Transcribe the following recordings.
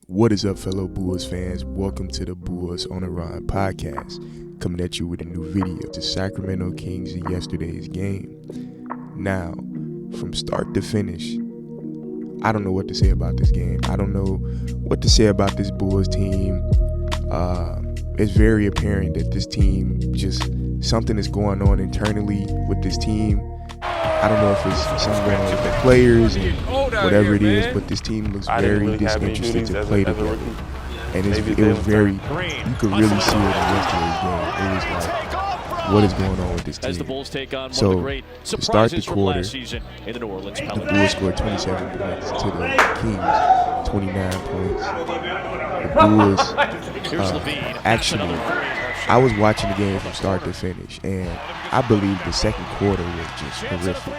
What is up, fellow Bulls fans? Welcome to the Bulls on a Run podcast, coming at you with a new video. The Sacramento Kings in yesterday's game. Now, from start to finish, I don't know what to say about this game. I don't know what to say about this Bulls team. It's very apparent that this team, just something is going on internally with this team. I don't know if it's something going on with the players and whatever it is, but this team looks very disinterested to play together. And it was very, you could really see it in yesterday's game. It was like, what is going on with this team? So, to start the quarter, the Bulls scored 27 points to the Kings, 29 points. The Bulls, actually, I was watching the game from start to finish, and I believe the second quarter was just horrific.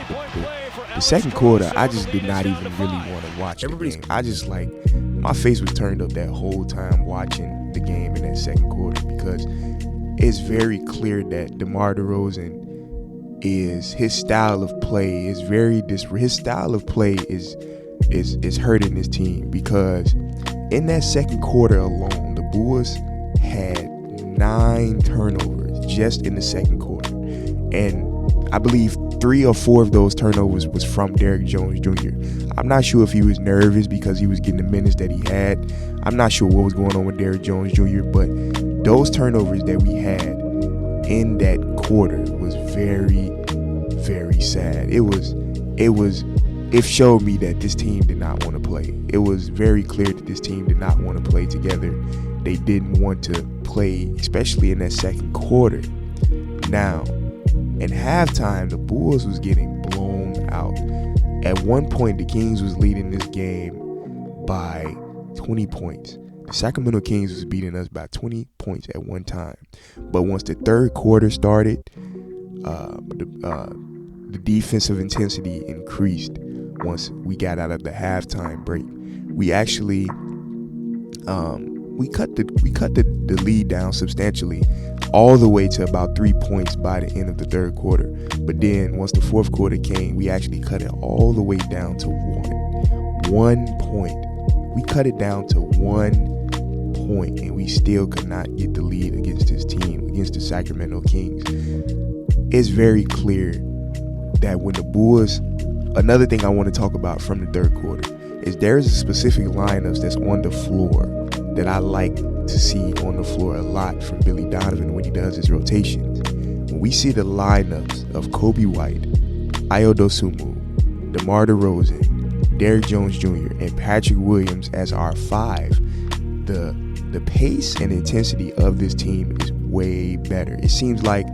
The second quarter, I just did not even really want to watch the game. I just my face was turned up that whole time watching the game in that second quarter, because it's very clear that DeMar DeRozan his style of play is his style of play is hurting his team, because in that second quarter alone, the Bulls had 9 turnovers just in the second quarter. And I believe 3 or 4 of those turnovers was from Derrick Jones Jr. I'm not sure if he was nervous because he was getting the minutes that he had. I'm not sure what was going on with Derrick Jones Jr., but those turnovers that we had in that quarter was very, very sad. It showed me that this team did not want to play. It was very clear that this team did not want to play together. They didn't want to play, especially in that second quarter. Now, in halftime, the Bulls was getting blown out. At one point, the Kings was leading this game by 20 points. The Sacramento Kings was beating us by 20 points at one time. But once the third quarter started, the defensive intensity increased. Once we got out of the halftime break, we actually we cut the lead down substantially, all the way to about 3 points by the end of the third quarter. But then once the fourth quarter came, we actually cut it all the way down to 1 point. We cut it down to 1 point, and we still could not get the lead against this team, against the Sacramento Kings. It's very clear that when the Bulls, another thing I want to talk about from the third quarter is there's a specific lineups that's on the floor that I like to see on the floor a lot from Billy Donovan when he does his rotations. When we see the lineups of Kobe White, Ayo Dosunmu, DeMar DeRozan, Derrick Jones Jr., and Patrick Williams as our 5, the pace and intensity of this team is way better. It seems like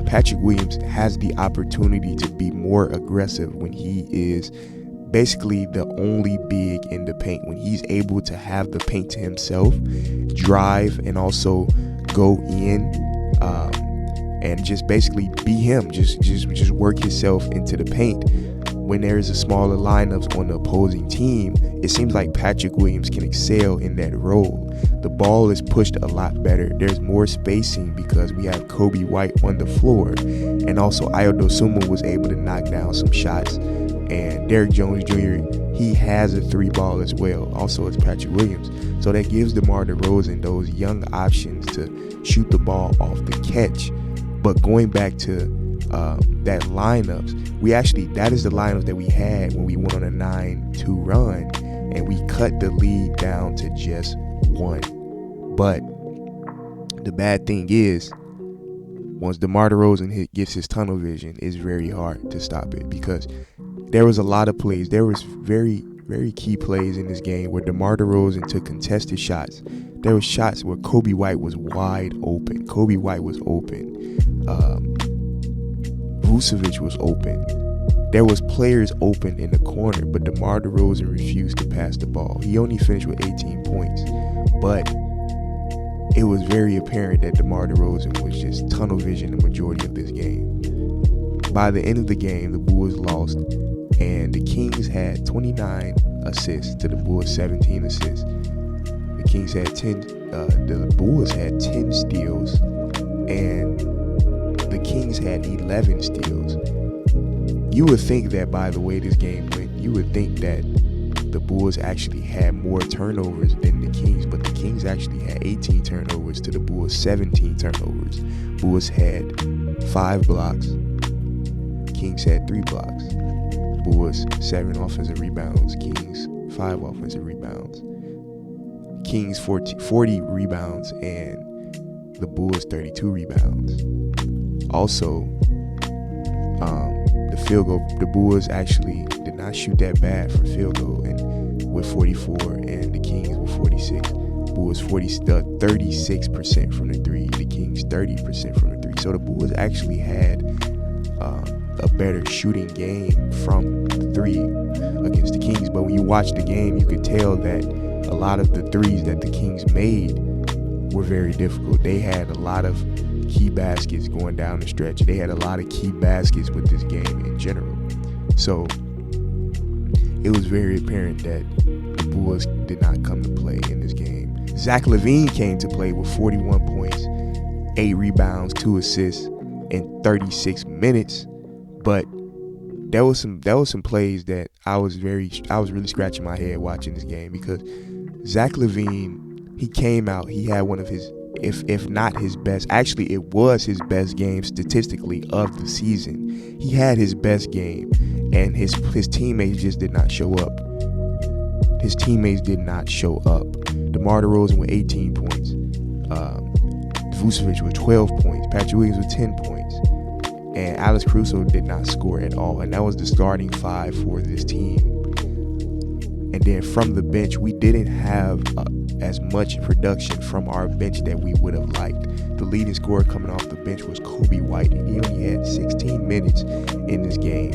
Patrick Williams has the opportunity to be more aggressive when he is basically the only big in the paint, when he's able to have the paint to himself, drive, and also go in and just basically be him, just work himself into the paint. When there is a smaller lineups on the opposing team, it seems like Patrick Williams can excel in that role. The ball is pushed a lot better. There's more spacing because we have Kobe White on the floor, and also Ayo Dosunmu was able to knock down some shots. And Derrick Jones Jr., he has a 3-ball as well. Also, it's Patrick Williams. So that gives DeMar DeRozan those young options to shoot the ball off the catch. But going back to that lineups, that is the lineups that we had when we went on a 9-2 run, and we cut the lead down to just 1. But the bad thing is, once DeMar DeRozan gets his tunnel vision, it's very hard to stop it, because there was a lot of plays. There was very, very key plays in this game where DeMar DeRozan took contested shots. There were shots where Kobe White was wide open. Kobe White was open. Vucevic was open. There was players open in the corner, but DeMar DeRozan refused to pass the ball. He only finished with 18 points, but it was very apparent that DeMar DeRozan was just tunnel vision the majority of this game. By the end of the game, the Bulls lost, and the Kings had 29 assists to the Bulls 17 assists. The Kings had 10. The Bulls had 10 steals, and the Kings had 11 steals. You would think that by the way this game went, you would think that the Bulls actually had more turnovers than the Kings, but the Kings actually had 18 turnovers to the Bulls 17 turnovers. Bulls had 5 blocks. Kings had 3 blocks. Bulls 7 offensive rebounds. Kings 5 offensive rebounds. Kings 40 rebounds and the Bulls 32 rebounds. Also, the field goal, the Bulls actually did not shoot that bad from field goal and with 44, and the Kings with 46. Bulls 36% from the 3, the Kings 30% from the 3. So the Bulls actually had a better shooting game from the 3 against the Kings. But when you watch the game, you could tell that a lot of the threes that the Kings made were very difficult. They had a lot of key baskets going down the stretch. They had a lot of key baskets with this game in general. So it was very apparent that the Bulls did not come to play in this game. Zach Lavine came to play with 41 points, 8 rebounds, 2 assists in 36 minutes. But there was some plays that I was really scratching my head watching this game, because Zach Lavine, he came out, he had one of his, if not his best, actually it was his best game statistically of the season. He had his best game, and his teammates just did not show up. His teammates did not show up. DeMar DeRozan with 18 points. Vucevic with 12 points. Patrick Williams with 10 points. And Alex Caruso did not score at all. And that was the starting 5 for this team. And then from the bench, we didn't have as much production from our bench that we would have liked. The leading scorer coming off the bench was Kobe White, and he only had 16 minutes in this game.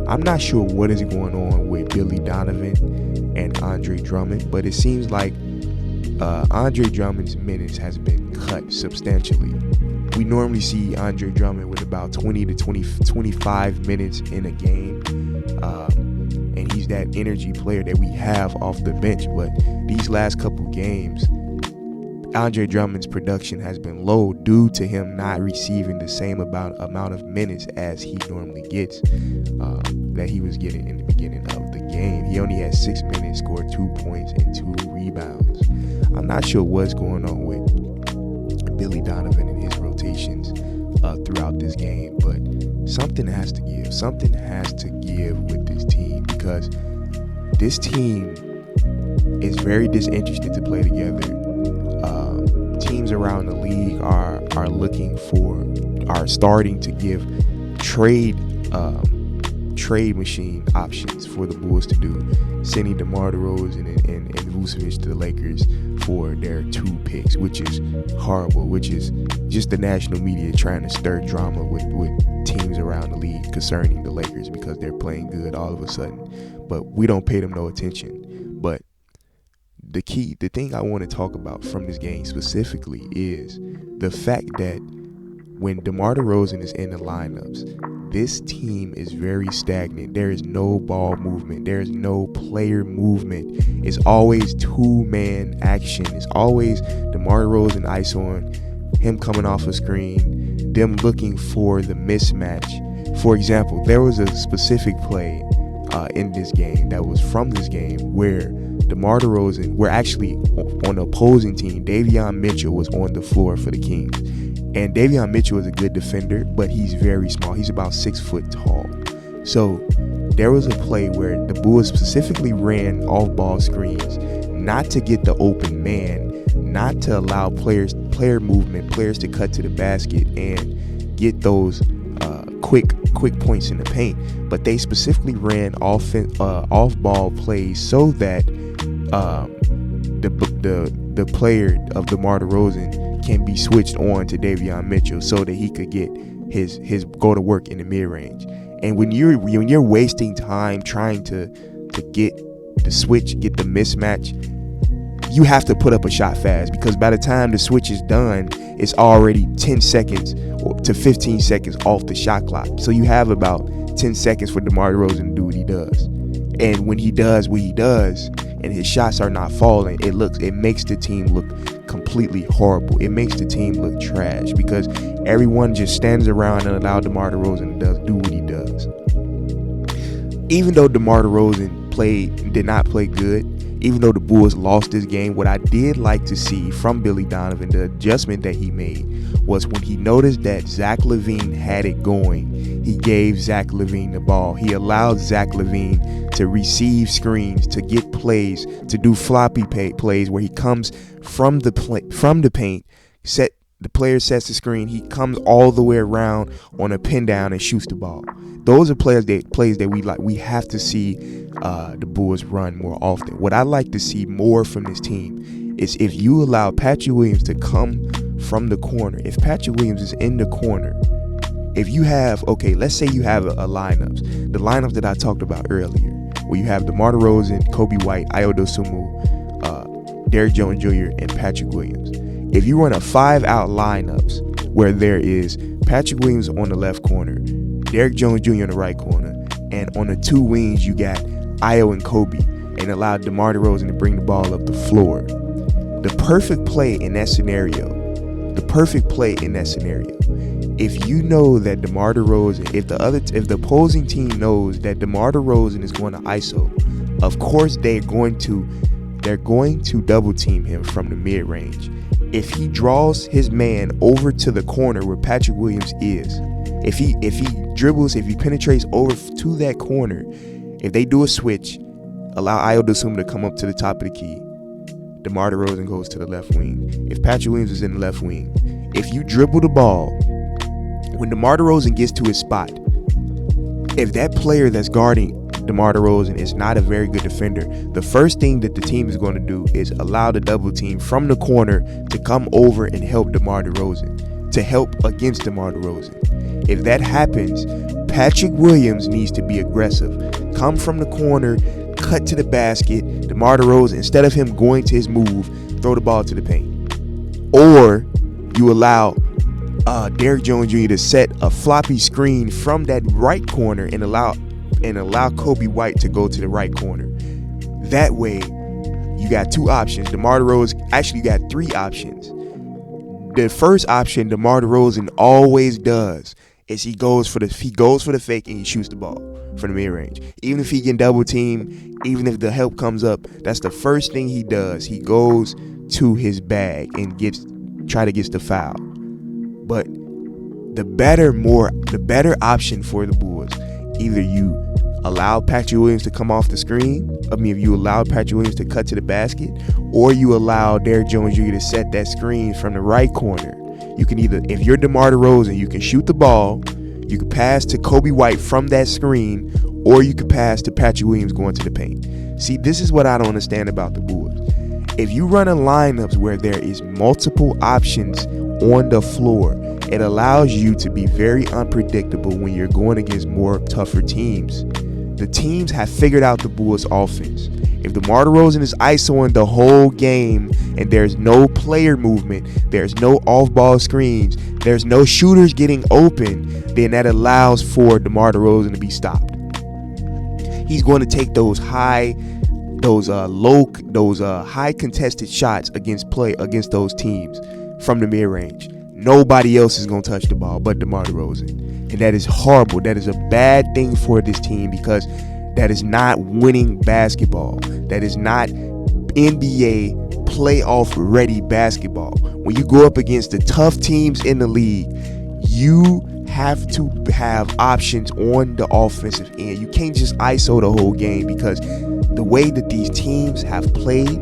I'm not sure what is going on with Billy Donovan and Andre Drummond, but it seems like Andre Drummond's minutes has been cut substantially. We normally see Andre Drummond with about 20 to 25 minutes in a game, and he's that energy player that we have off the bench. But these last couple games, Andre Drummond's production has been low due to him not receiving the same amount of minutes as he normally gets, that he was getting in the beginning of the game. He only had 6 minutes, scored 2 points and 2 rebounds. I'm not sure what's going on with Billy Donovan and his rotations throughout this game, but something has to give. Something has to give with this team, because this team is very disinterested to play together. Teams around the league are starting to give trade machine options for the Bulls to do, sending DeMar DeRozan and Vucevic to the Lakers for their 2 picks, which is horrible, which is just the national media trying to stir drama with teams around the league concerning the Lakers because they're playing good all of a sudden. But we don't pay them no attention. But the thing I want to talk about from this game specifically is the fact that when DeMar DeRozan is in the lineups, this team is very stagnant. There is no ball movement. There is no player movement. It's always 2-man action. It's always DeMar DeRozan ice on, him coming off a screen, them looking for the mismatch. For example, there was a specific play in this game that was from this game where DeMar DeRozan, we're actually on the opposing team, Davion Mitchell was on the floor for the Kings. And Davion Mitchell is a good defender, but he's very small. He's about 6 foot tall. So there was a play where the Bulls specifically ran off-ball screens, not to get the open man, not to allow player movement, players to cut to the basket and get those quick points in the paint. But they specifically ran off-ball plays so that the player of DeMar DeRozan can be switched on to Davion Mitchell so that he could get his go to work in the mid range. And when you're wasting time trying to get the switch, get the mismatch, you have to put up a shot fast, because by the time the switch is done, it's already 10 seconds to 15 seconds off the shot clock. So you have about 10 seconds for DeMar DeRozan to do what he does. And when he does what he does and his shots are not falling, it makes the team look completely horrible. It makes the team look trash, because everyone just stands around and allows DeMar DeRozan to do what he does. Even though DeMar DeRozan did not play good, even though the Bulls lost this game, what I did like to see from Billy Donovan, the adjustment that he made, was when he noticed that Zach Lavine had it going, he gave Zach Lavine the ball. He allowed Zach Lavine to receive screens, to get plays, to do floppy plays where he comes from the paint, the player sets the screen, he comes all the way around on a pin down and shoots the ball. Those are plays that we like. We have to see the Bulls run more often. What I like to see more from this team is if you allow Patrick Williams to come from the corner. If Patrick Williams is in the corner, if you have, let's say you have the lineups that I talked about earlier, where you have DeMar DeRozan, Kobe White, Ayo Dosunmu, Derrick Jones Jr., and Patrick Williams. If you run a 5-out lineups where there is Patrick Williams on the left corner, Derrick Jones Jr. on the right corner, and on the two wings you got Ayo and Kobe, and allow DeMar DeRozan to bring the ball up the floor. The perfect play in that scenario, if you know that DeMar DeRozan, if the opposing team knows that DeMar DeRozan is going to ISO, of course they're going to double team him from the mid range. If he draws his man over to the corner where Patrick Williams is, if he dribbles, if he penetrates over to that corner, if they do a switch, allow Ayo Dosunmu to come up to the top of the key, DeMar DeRozan goes to the left wing. If Patrick Williams is in the left wing, if you dribble the ball, when DeMar DeRozan gets to his spot, if that player that's guarding DeMar DeRozan is not a very good defender, the first thing that the team is going to do is allow the double team from the corner to come over and help DeMar DeRozan, to help against DeMar DeRozan. If that happens, Patrick Williams needs to be aggressive. Come from the corner, cut to the basket. DeMar DeRozan, instead of him going to his move, throw the ball to the paint. Or you allow Derrick Jones Jr. to set a floppy screen from that right corner and allow Kobe White to go to the right corner. That way, you got two options. DeMar DeRozan, actually you got three options. The first option DeMar DeRozan always does is he goes for the fake and he shoots the ball from the mid range. Even if he can double team, even if the help comes up, that's the first thing he does. He goes to his bag and try to get the foul. But the better option for the Bulls, either you allow Patrick Williams to come off the screen, if you allow Patrick Williams to cut to the basket, or you allow Derrick Jones Jr. to set that screen from the right corner. You can either, if you're DeMar DeRozan, you can shoot the ball, you can pass to Kobe White from that screen, or you can pass to Patrick Williams going to the paint. See, this is what I don't understand about the Bulls. If you run a lineups where there is multiple options on the floor, it allows you to be very unpredictable when you're going against more tougher teams. The teams have figured out the Bulls' offense. If DeMar DeRozan is ISOing the whole game and there's no player movement, there's no off-ball screens, there's no shooters getting open, then that allows for DeMar DeRozan to be stopped. He's going to take those high contested shots against those teams from the mid-range. Nobody else is going to touch the ball but DeMar DeRozan. And that is horrible. That is a bad thing for this team because that is not winning basketball. That is not NBA playoff ready basketball. When you go up against the tough teams in the league, you have to have options on the offensive end. You can't just ISO the whole game because the way that these teams have played,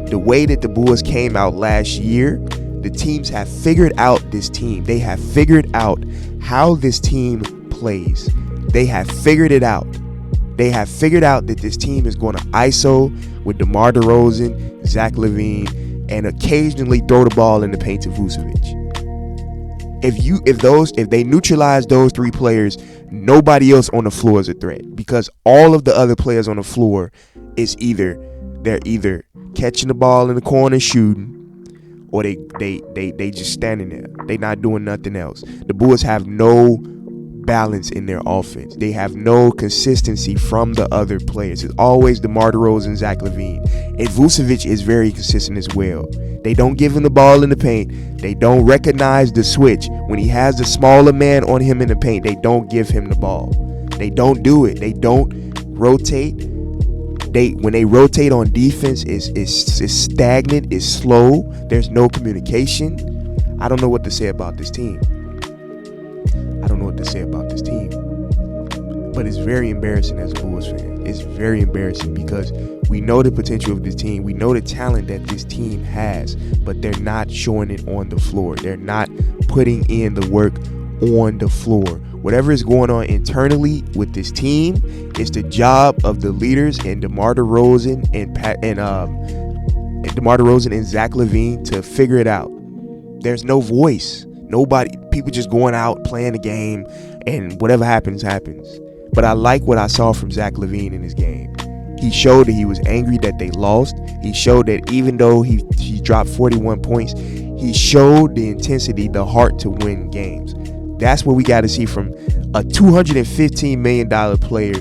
the way that the Bulls came out last year, the teams have figured out this team. They have figured out how this team plays. They have figured it out. They have figured out that this team is going to ISO with DeMar DeRozan, Zach Lavine, and occasionally throw the ball in the paint to Vucevic. If they neutralize those three players, nobody else on the floor is a threat because all of the other players on the floor is either catching the ball in the corner shooting, or they just standing there. They not doing nothing else. The Bulls have no balance in their offense. They have no consistency from the other players. It's always DeMar DeRozan, Zach Lavine. And Vucevic is very consistent as well. They don't give him the ball in the paint. They don't recognize the switch. When he has the smaller man on him in the paint, they don't give him the ball. They don't do it. They don't rotate. When they rotate on defense, is stagnant, is slow. There's no communication. I don't know what to say about this team. But it's very embarrassing as a Bulls fan. It's very embarrassing because we know the potential of this team. We know the talent that this team has, but they're not showing it on the floor. They're not putting in the work on the floor. Whatever is going on internally with this team, it's the job of the leaders and DeMar DeRozan and Zach Lavine to figure it out. There's no voice. Nobody. People just going out playing the game, and whatever happens, happens. But I like what I saw from Zach Lavine in his game. He showed that he was angry that they lost. He showed that even though he dropped 41 points, he showed the intensity, the heart to win games. That's what we got to see from a $215 million player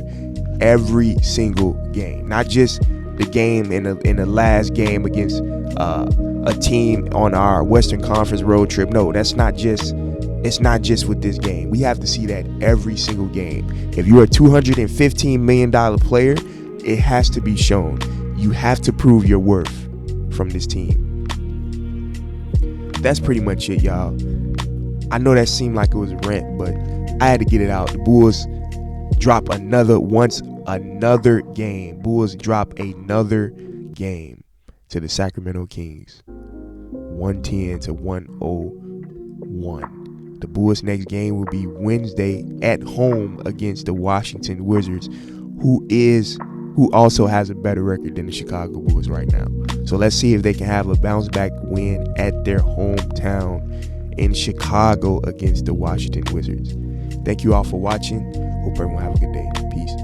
every single game. Not just the game in the last game against a team on our Western Conference road trip. No, it's not just with this game. We have to see that every single game. If you're a $215 million player, it has to be shown. You have to prove your worth from this team. That's pretty much it, y'all. I know that seemed like it was a rant, but I had to get it out. The Bulls drop another game. Bulls drop another game to the Sacramento Kings. 110-101. The Bulls' next game will be Wednesday at home against the Washington Wizards, who also has a better record than the Chicago Bulls right now. So let's see if they can have a bounce back win at their hometown in Chicago against the Washington Wizards. Thank you all for watching. Hope everyone have a good day. Peace.